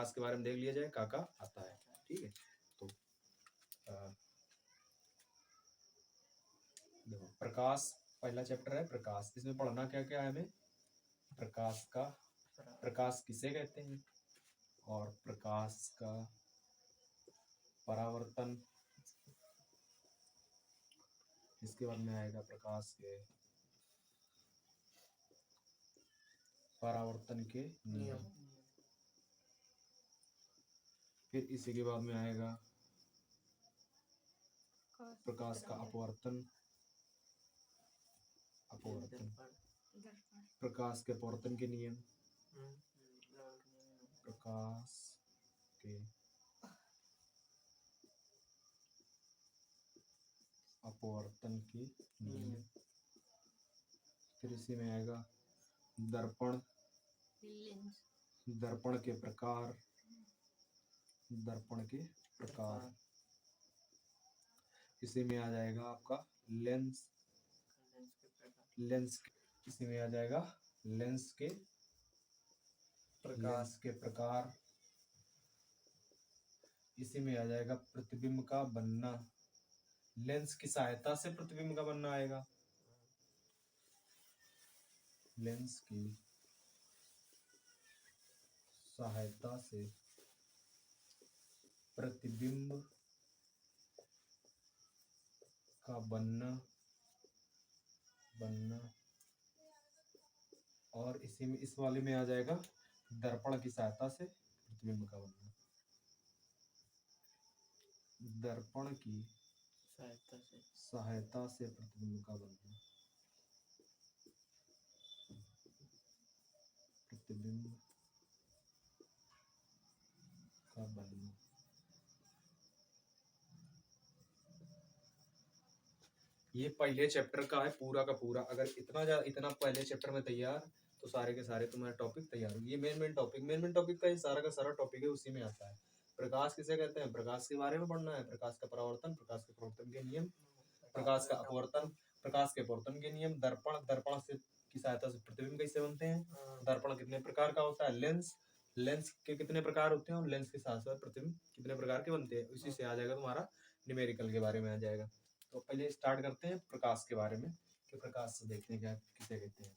प्रकाश के बारे में देख लिया जाए, का आता है। ठीक है, तो देखो प्रकाश पहला चैप्टर है प्रकाश। इसमें पढ़ना क्या क्या है हमें, प्रकाश किसे कहते हैं और प्रकाश का परावर्तन, इसके बाद में आएगा प्रकाश के परावर्तन के नियम, फिर इसी के बाद में आएगा प्रकाश का अपवर्तन, प्रकाश के अपवर्तन के नियम, प्रकाश के अपवर्तन के नियम, फिर इसी में आएगा दर्पण, दर्पण के प्रकार, दर्पण के प्रकार, इसी में आ जाएगा आपका लेंस, लेंस इसी में आ जाएगा लेंस के प्रकाश के प्रकार, इसी में आ जाएगा प्रतिबिंब का बनना, लेंस की सहायता से प्रतिबिंब का बनना आएगा, लेंस की सहायता से प्रतिबिंब का बनना और इसी में इस वाले में आ जाएगा दर्पण की सहायता से प्रतिबिंब का बनना, दर्पण की सहायता से प्रतिबिंब का बनना, प्रतिबिंब का बनना। ये पहले चैप्टर का है पूरा का पूरा। अगर इतना पहले चैप्टर में तैयार तो सारे के सारे तुम्हारे टॉपिक तैयार हो। ये मेन टॉपिक का ये सारा का सारा टॉपिक है, उसी में आता है। प्रकाश किसे कहते हैं, प्रकाश के बारे में पढ़ना है, प्रकाश का परावर्तन, प्रकाश के परावर्तन के नियम, प्रकाश का अपवर्तन, प्रकाश के अपवर्तन के नियम, दर्पण, दर्पण से की सहायता से प्रतिबिंब कैसे बनते हैं, दर्पण कितने प्रकार का होता है, लेंस, लेंस के कितने प्रकार होते हैं और लेंस के साथ साथ प्रतिबिंब कितने प्रकार के बनते हैं। उसी से आ जाएगा तुम्हारा न्यूमेरिकल के बारे में आ जाएगा। तो पहले स्टार्ट करते हैं प्रकाश के बारे में कि प्रकाश से देखते हैं क्या किसे कहते हैं।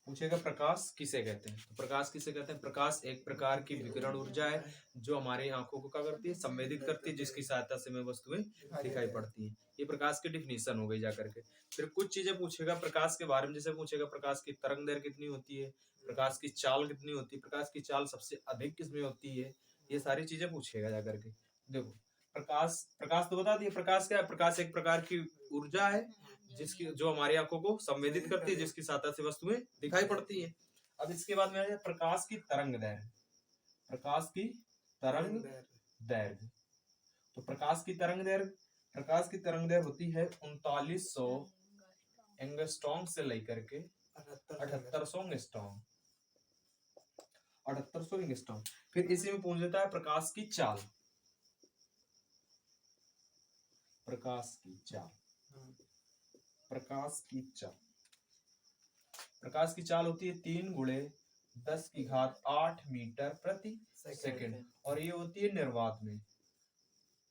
पूछेगा प्रकाश किसे कहते हैं, तो प्रकाश किसे कहते हैं, प्रकाश एक प्रकार की विकिरण ऊर्जा है जो हमारे आंखों को क्या करती है, संवेदित करती है, जिसकी सहायता से हमें वस्तुएं दिखाई पड़ती है। ये प्रकाश की डिफिनीशन हो गई जाकर के। फिर कुछ चीजें पूछेगा प्रकाश के बारे में, जैसे पूछेगा प्रकाश की तरंग दैर्घ्य कितनी होती है, प्रकाश की चाल कितनी होती है, प्रकाश की चाल सबसे अधिक किसमें होती है, ये सारी चीजें पूछेगा जाकर के। देखो प्रकाश तो बता दिए, प्रकाश क्या है, प्रकाश एक प्रकार की ऊर्जा है जिसकी जो हमारी आंखों को संवेदित करती है, जिसकी सहायता से वस्तुएं दिखाई पड़ती है। अब इसके बाद में आ जाए प्रकाश की तरंग दैर्घ्य, प्रकाश की तरंग दैर्घ्य। तो प्रकाश की तरंग दैर्घ्य होती है 3900 एंगस्ट्रॉम से लेकर के 7800 एंगस्ट्रॉम, 7800 एंगस्ट्रॉम। फिर इसी में पूछ लेता है प्रकाश की चाल, प्रकाश की चाल, प्रकाश की चाल, प्रकाश की चाल होती है 3 × 10⁸ मीटर प्रति सेकंड और ये होती है निर्वात में।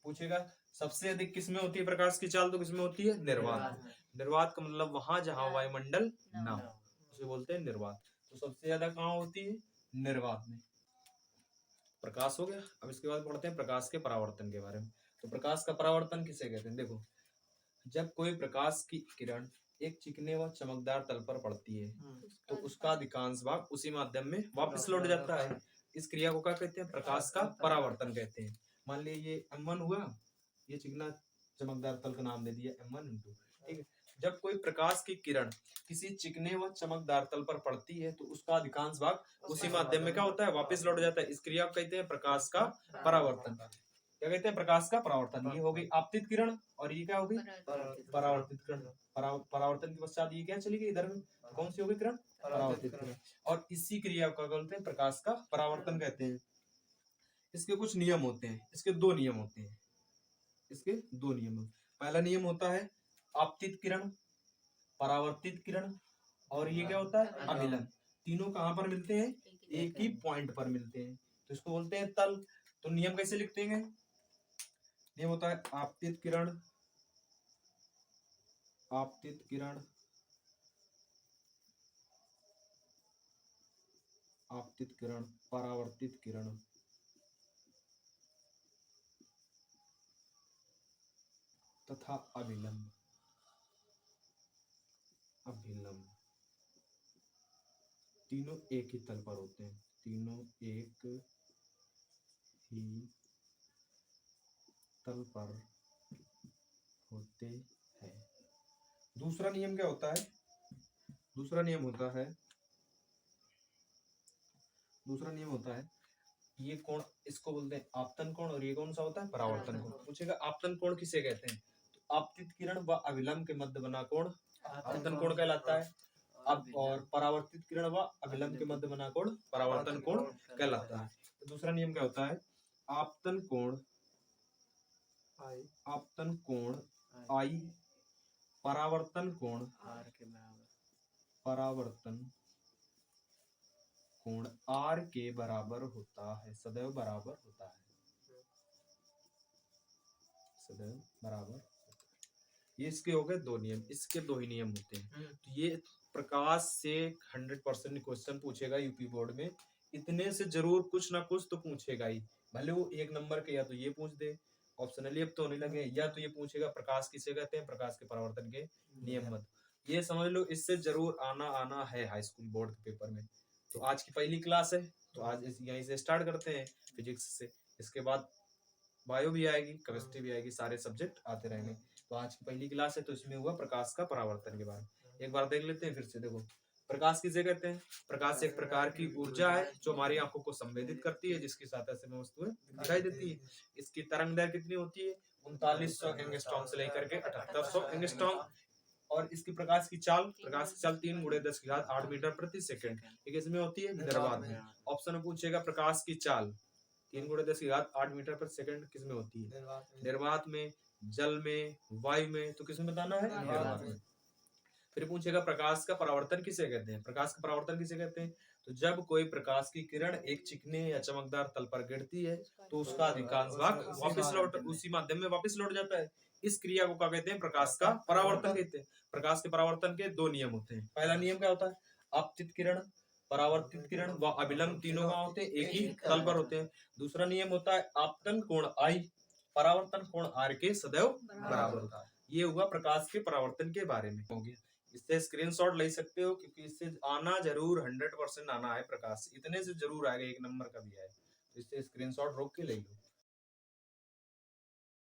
पूछेगा सबसे अधिक किसमें होती है प्रकाश की चाल, तो किसमें होती है, निर्वात। निर्वात का मतलब वहां जहां वायुमंडल ना हो, उसे बोलते हैं निर्वात। तो सबसे ज्यादा कहाँ होती है, निर्वात में। प्रकाश हो गया। अब इसके बाद पढ़ते हैं प्रकाश के परावर्तन के बारे में। तो प्रकाश का परावर्तन किसे कहते हैं, देखो जब कोई प्रकाश की किरण एक चिकने व चमकदार तल पर पड़ती है तो उसका अधिकांश भाग उसी माध्यम में वापस लौट जाता है। इस क्रिया को क्या कहते हैं, प्रकाश का परावर्तन कहते हैं। मान लीजिए ये M1 हुआ, ये चिकना चमकदार तल का नाम दे दिया M1 ठीक है। जब कोई प्रकाश की किरण किसी चिकने व चमकदार तल पर पड़ती है तो उसका अधिकांश भाग उसी माध्यम में क्या होता है, वापस लौट जाता है। इस क्रिया को कहते हैं प्रकाश का परावर्तन। क्या कहते हैं, प्रकाश का परावर्तन। ये होगी आपतित किरण और ये क्या होगी, परावर्तित किरण। परावर्तन के पश्चात ये क्या चली गई इधर में, कौन सी होगी किरण, परावर्तित किरण। और इसी क्रिया को बोलते हैं प्रकाश का परावर्तन कहते हैं। इसके कुछ नियम होते हैं, इसके दो नियम होते हैं, इसके दो नियम। पहला नियम होता है आपतित किरण, परावर्तित किरण, और ये क्या होता है अभिलन। तीनों कहां पर मिलते हैं? एक ही पॉइंट पर मिलते हैं, तो इसको बोलते हैं तल। तो नियम कैसे लिखते हैं? नियम होता है आपतित किरण, आपतित किरण, आपतित किरण, परावर्तित किरण, तथा अभिलंब। अभिलंब तीनों एक ही तल पर होते हैं, तीनों एक ही तल पर होते हैं। दूसरा नियम क्या होता है? दूसरा नियम होता है ये कोण, इसको बोलते हैं आपतन कोण, और ये कौन सा होता है? परावर्तन कोण। पूछेगा आपतन कोण किसे कहते हैं? तो आपतित किरण व अभिलंब के मध्य बना कोण आपतन कोण कहलाता है। अब और परावर्तित किरण व अभिलंब के मध्य बना कोण परावर्तन कोण कहलाता है। तो दूसरा नियम क्या होता है? आपतन कोण आई, परावर्तन कोण आर के बराबर होता है, सदैव बराबर होता है, सदैव बराबर होता है। ये इसके हो गए दो नियम, इसके दो ही नियम होते हैं। तो ये प्रकाश से 100% क्वेश्चन पूछेगा यूपी बोर्ड में, इतने से जरूर कुछ ना कुछ तो पूछेगा ही, भले वो एक नंबर के या तो ये पूछ दे, ऑप्शनली अब तो होने लगे, या तो ये पूछेगा प्रकाश किसे कहते हैं, प्रकाश के परावर्तन के नियम मत। ये समझ लो इससे जरूर आना है हाई स्कूल बोर्ड के पेपर में। तो आज की पहली क्लास है, तो आज यहीं से स्टार्ट करते हैं फिजिक्स से, इसके बाद बायो भी आएगी, केमिस्ट्री भी आएगी, सारे सब्जेक्ट आते रहेंगे। तो आज की पहली क्लास है, तो इसमें हुआ प्रकाश का परावर्तन के बारे में। एक बार देख लेते हैं फिर से। देखो प्रकाश किसे कहते हैं? प्रकाश एक प्रकार की ऊर्जा है जो हमारी आंखों को संवेदित करती है, जिसकी सहायता से हमें वस्तुएं दिखाई देती है। इसकी तरंग दैर्घ्य कितनी होती है? 3900 एंगस्ट्रॉम से लेकर के 7800 एंगस्ट्रॉम। और इसकी प्रकाश की चाल 3 × 10⁸ मीटर प्रति सेकंड, ये किसमें होती है? निर्वात में। ऑप्शन में पूछेगा प्रकाश की चाल 3 × 10⁸ मीटर प्रति सेकंड किसमें होती है? निर्वात में, जल में, वायु में। तो किसमें बताना है? निर्वात में। फिर पूछेगा प्रकाश का परावर्तन किसे कहते हैं? प्रकाश का परावर्तन किसे कहते हैं? तो जब कोई प्रकाश की किरण एक चिकने या चमकदार तल पर गिरती है तो उसका अधिकांश भाग वापस उसी माध्यम में वापस लौट जाता है। इस क्रिया को क्या कहते हैं? प्रकाश का परावर्तन कहते हैं। प्रकाश के परावर्तन के दो नियम होते हैं। पहला नियम क्या होता है? आपतित किरण, परावर्तित किरण व अभिलंब तीनों कहाँ होते हैं? एक ही तल पर होते हैं। दूसरा नियम होता है आपतन कोण आई, परावर्तन कोण आर के सदैव बराबर होता है। ये हुआ प्रकाश के परावर्तन के बारे में। हो गया, इससे स्क्रीनशॉट ले सकते हो, क्योंकि इससे आना जरूर 100% आना है प्रकाश, इतने से जरूर आएगा, एक नंबर का भी आएगा। तो इससे स्क्रीनशॉट रोक के ले लो।